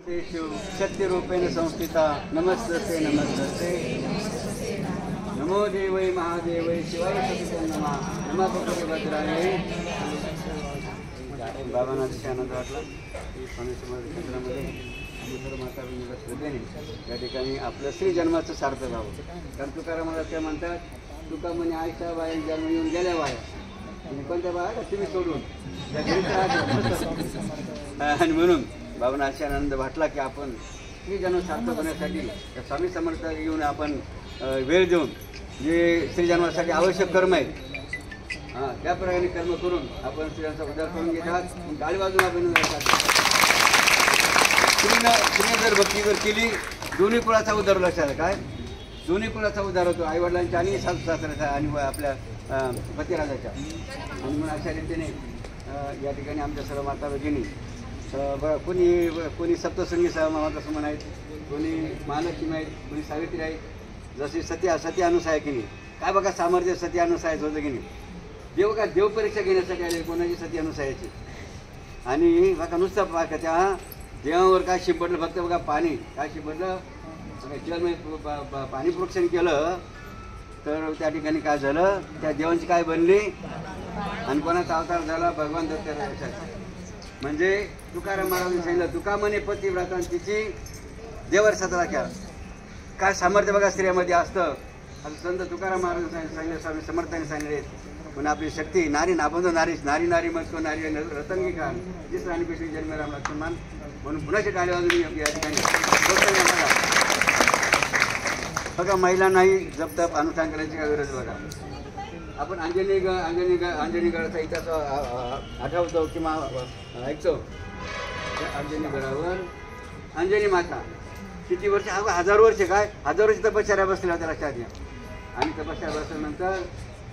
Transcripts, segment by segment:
शक्तिरूपेण संस्थिता नमस्ते नमस्ते नमो देवै महादेवै शिवाय सतीतं नमः नमः भद्राय. बाबांना अतिशय आनंद वाटला की स्वामी समर्थ केंद्रामध्ये सर्व माता बहिणीला श्रद्धेने या ठिकाणी आपलं श्री जन्माचं सार्थक व्हावं. कारण तुकारामाला त्या म्हणतात, तुका म्हणे आईच्या बाया जन्म येऊन गेल्या बाया आणि कोणत्या बाया तुम्ही सोडून आणि म्हणून बाबांना असा आनंद वाटला की आपण श्री जन्म सार्थक होण्यासाठी त्या स्वामी समर्थ येऊन आपण वेळ देऊन जे श्री जन्मासाठी आवश्यक कर्म आहेत त्याप्रकारे कर्म करून आपण स्त्रियांचा उद्धार करून घेतात. डाळी बाजूला अभिनंदन स्त्रीने जर भक्ती जर केली दोन्ही कुळाचा उद्धार. लक्षात काय दोन्ही कुळाचा उद्धार होतो, आईवडिलांच्या आणि सासू सासऱ्याचा आणि आपल्या पतिराजाच्या. आणि म्हणून अशा रीतीने या ठिकाणी आमच्या सर्व माता भगिनी कोणी सप्तशृंगी माता समान आहेत, कोणी महालक्ष्मी आहेत, कोणी सावित्री आहेत. जशी सती अनुसायकिनी काय बघा सामर्थ्य सती अनुसायच होतं की नाही. देव परीक्षा घेण्यासाठी आले कोणाची सती अनुसायाची. आणि बघा नुसतं बघा त्या देवावर काय शिंपडलं फक्त बघा पाणी काय शिंपडलं जल पाणी प्रोक्षण केलं तर त्या ठिकाणी काय झालं, त्या देवांची काय बनली आणि कोणाचा अवतार झाला भगवान दत्त. म्हणजे तुकाराम महाराजांनी सांगितलं, तुका म्हणे पतिव्रता तिची देवर सतरा केला. काय सामर्थ्य बघा स्त्रियामध्ये असतं. असं संत तुकाराम महाराजांनी सांगितलं, स्वामी समर्थांनी सांगितले. पण आपली शक्ती नारी नाबंद नारी नारी मग तो नारी रतंगी कान जिस राणीपेशी जन्म राम लक्ष्मण. म्हणून पुण्याच्या टाळी वाजून या ठिकाणी बघा महिलांनाही जपतप अनुष्ठान करायची काय गरज. बघा आपण अंजनीगडाचा इतिहास आठवतो किंवा ऐकतो. अंजनीगडावर अंजनी माता किती वर्ष 1000 वर्ष काय 1000 वर्ष तपश्चर्या बसल्या होत्या लक्षात घ्या. आणि तपश्चर्या बसल्यानंतर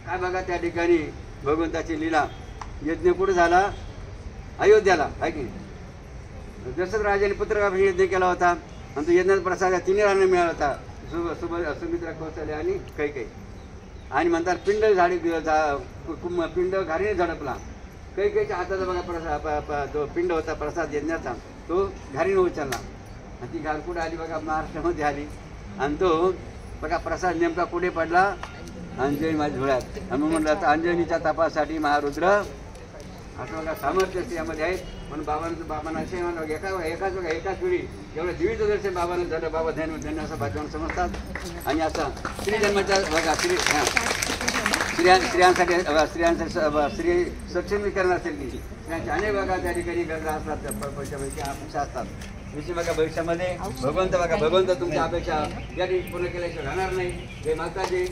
काय बघा त्या ठिकाणी भगवंताची लीला. यज्ञ कुठे झाला अयोध्याला आहे की. दशरथ राजाने पुत्रकापणी यज्ञ केला होता आणि तो यज्ञात प्रसाद 3 राणी मिळाला होता, सुमित्रा कौशल्य आणि कैकेयी. आणि म्हणतात पिंड घारीने झडपला. कैकेयीच्या हाताचा बघा तो पिंड होता प्रसाद यज्ञाचा तो घारीने उचलला आणि ती घार कुठे आली बघा महाराष्ट्रामध्ये आली. आणि तो बघा प्रसाद नेमका कुठे पडला अंजनी माझ्या धुळ्यात. आणि म्हणलं आता अंजनीच्या तपासाठी महारुद्र असं बघा सामर्थ्य यामध्ये आहेत. म्हणून बाबांना असे म्हणलं एकाच वेळी एवढं दिवीचं दर्शन बाबांना झालं. बाबा धन्य असं भाग्यवान समजतात. आणि असा स्त्री जन्माच्या बघा स्त्रियांसाठी स्त्री सक्षमीकरण असेल की स्त्रियांच्या अनेक बघा त्या ठिकाणी गरजा असतात, पैशापैकी अपेक्षा असतात. विषय बघा भविष्यामध्ये भगवंत तुमच्या अपेक्षा या ठिकाणी पूर्ण केल्याशिवाय राहणार नाही. हे माताजी